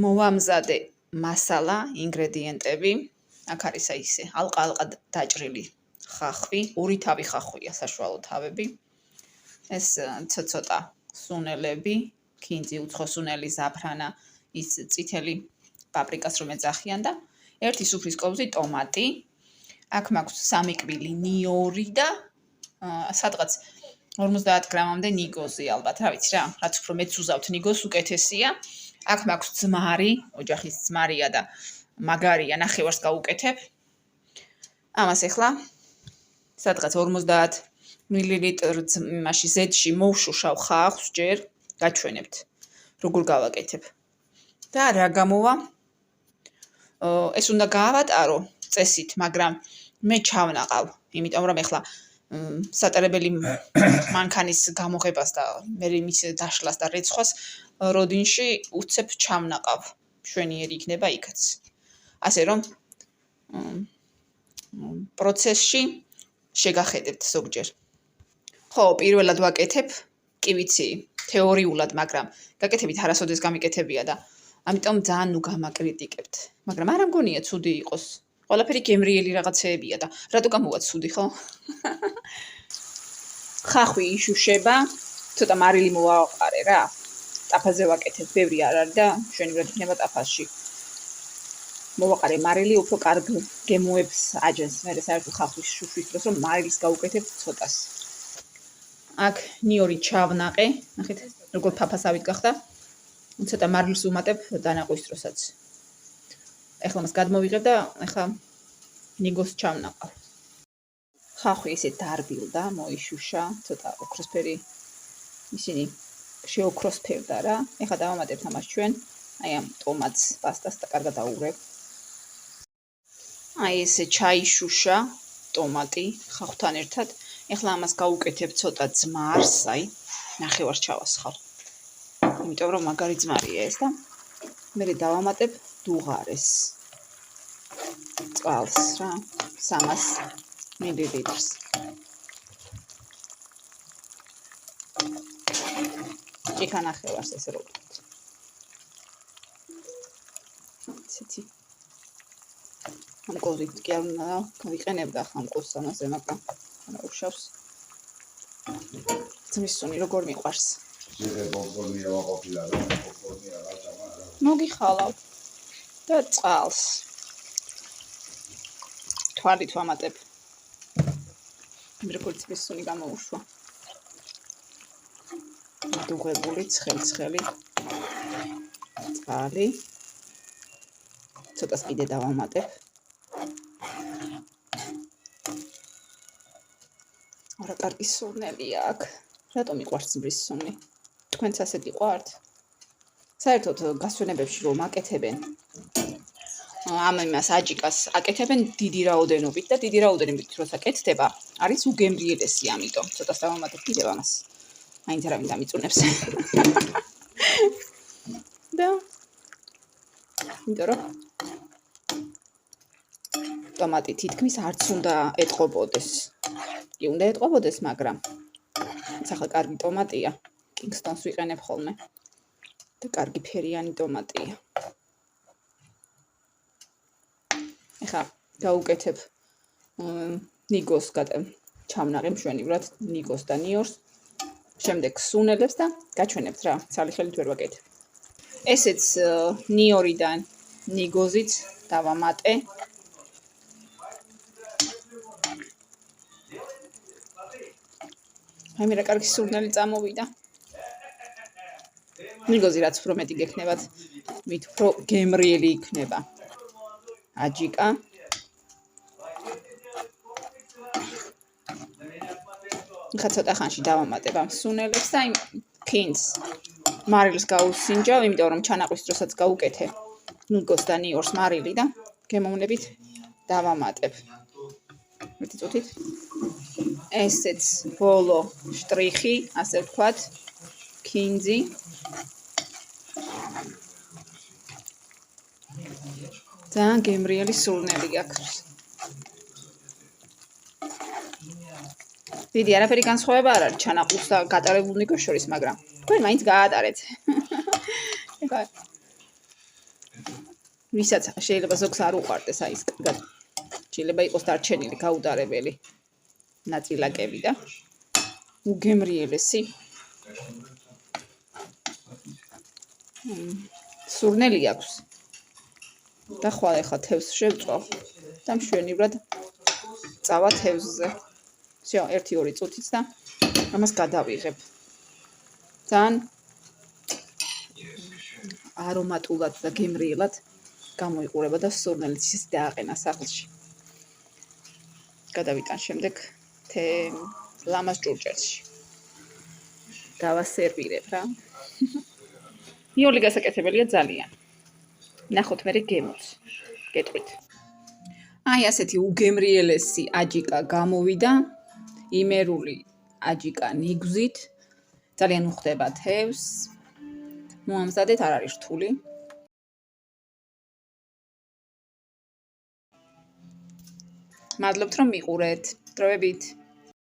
მოვამზადე მასალა, ინგრედიენტები. აქ არის ისე ალყა დაჭრილი ხახვი, ორი თავი ხახვია, საშუალო თავები. ეს ცოტა სუნელები, ქინძი, უცხოსუნელი, ზაფრანა, ის წითელი პაპრიკას რომ ეძახიან და ერთი სუფრის kovzi ტომატი. აქ მაქვს 3 კვილი ნიორი და სადღაც 50 გრამამდე ნიგოზი ალბათ, რა ვიცი რა, რაც უფრო მეც უზავთ ნიგოზს უკეთესია. აქ მაქვს ძმარი, ოჯახის ძმარია და მაგარია, ნახევარს გავუკეთებ. ამას ახლა სადღაც 50 მილილიტრ იმაში ზეთში მოვშუშავ ხახვს ჯერ, გაჩვენებთ როგორ გავაკეთებ. და რა გამოვა? ეს უნდა გაავატარო წესით, მაგრამ მე ჩავნაყავ, იმიტომ რომ ახლა სატარებელი მანქანის გამოღებას და მე მის დაშლას და რეცხვას როდინში უცებ ჩავნაყავ. მშვენიერი იქნება იქაც. ასე რომ პროცესში შეგახედებთ ზოგჯერ. ხო, პირველად ვაკეთებ, კი ვიცი, თეორიულად, მაგრამ გაკეთებით არასოდეს გამიკეთებია და ამიტომ ძალიან ნუ გამაკრიტიკებთ. მაგრამ არ ამგონია ცუდი იყოს. ყველაფერი გემრიელი რაღაცეებია და რატო გამოვა ცუდი, ხო? ხახვი იშუშება, ცოტა მარილი მოვაყარე რა. ტაფაზე ვაკეთებ, ბევრი არ არის და მშვენივრად იქნება ტაფაში. მოვაყარე მარილი, უფრო კარგ გემოებს აჯენს, მე საერთოდ ხახვის შუშვის დროს რომ მარილის გავუკეთებ ცოტას. აქ ნიორი ჩავნაყე, ნახეთ, როგორ ფაფასავით გახდა. ცოტა მარილს ვუმატებ დანაყვის დროსაც. ეხლა მას გადმოვიღებ და ეხლა ნიგოს ჩავნაყავ. ხახვი ისე დარბილდა, მოიშუშა, ცოტა ოქროსფერი ისინი შეოქროსფერდა რა. ეხლა დავამატებთ ამას ჩვენ, აი ამ ტომატს, პასტას და კარგად აურებ. აი ესე ჩაიშუშა ტომატი ხახვთან ერთად. ეხლა ამას გავუკეთებ ცოტა ძმარს, აი, ნახევარს ჩავასხავ. იმიტომ რომ მაგარი ძმარია ეს და მე დავამატებ დუღარეს. წყალს რა, 300 მილilitrს. ჭიქა ნახევარს ესე რო ვთქვით. ციცი. ამ kovzi კი არ უნდა ვიყენებდა ხამ ყოს ამაზე, მაგრამ არა უშავს. ძმის სუნი როგორ მიყვარს? მოგიხალავ და წყალს. თვალით ვამატებ. როგორც ძმის სუნი გამოუშვა. დუღებული ცხელი წყალი. ცოტას კიდე დავამატებ. არა კარგი სუნელია აქ. რატომ მიყვარს ძმის სუნი? თქვენც ასეთი ყვართ? საერთოდ გასვენებებში რომ აკეთებენ ამ იმას აჯიკას აკეთებენ დიდი რაოდენობით და დიდი რაოდენობით როცა კეთდება არის უგემრიელესი, ამიტომ ცოტას დავამატებ კიდევ ამას. მაინც არავინ დამიწუნებს. და იმიტომ რომ ტომატი თითქმის არც უნდა ეტყობოდეს. კი უნდა ეტყობოდეს, მაგრამ ახლა კარგი ტომატია. კინგსტონს ვიყენებ ხოლმე. და კარგი ფერიანი ტომატია. ეხლა გავუკეთებ ნიგოს ჩავნაყე მშვენივრად ნიგოს და ნიორს. შემდეგ სუნელებს და გაჩვენებთ რა, ცალი ხელით ვერ ვაკეთებ. ესეც ნიორიდან ნიგოზიც დავამატე. აი მე რა კარგი სურნელი წამოვიდა. ნიგოზი რაც უფრო მეტი გექნებათ, მით უფრო გემრიელი იქნება. აჯიკა. ხა ცოტა ხანში დავამატებ ამ სუნელებს და იმ ქინძს მარილს გავუსინჯავ, იმიტომ რომ ჩანაყვის დროსაც გავუკეთე ნიგოს და ნიორს მარილი და გემოვნებით დავამატებ. მეტი წუთით. ესეც ბოლო შტრიხი, ასე ვთქვათ, ქინძი. ძალიან გემრიელი სურნელი აქვს. დიდი არაფერი განსხვავება არ არის ჩანაყუს და გატარებულ ნიგოს შორის, მაგრამ თქვენ მაინც გაატარეთ. ვისაც შეიძლება ზოგს არ უყვარდეს აი ეს კარგად შეიძლება იყოს დარჩენილი გაუდარებელი ნაწილაკები და უგემრიელესი სურნელი აქვს და ხვალ ახლა თევზს შევწვალ და მშვენივრად წავა თევზზე. всё, 1-2 წუთიც და ამას გადავიღებ. ძალიან არომატულად და გემრიელად გამოიყურება და სურნელიც ისე დააყენა სახლში. გადავიტან შემდეგ ლამას ჭურჭელში. დავასერვირებ რა. იოლი გასაკეთებელია ძალიან. ნახოთ მე გემოს. გეტყვით. აი ასეთი უგემრიელესი აჯიკა გამოვიდა. იმერული აჯიკა ნიგზით. ძალიან უხდება თევზს. მოამზადეთ, არ არის რთული. მადლობთ რომ მიყურეთ. დროებით.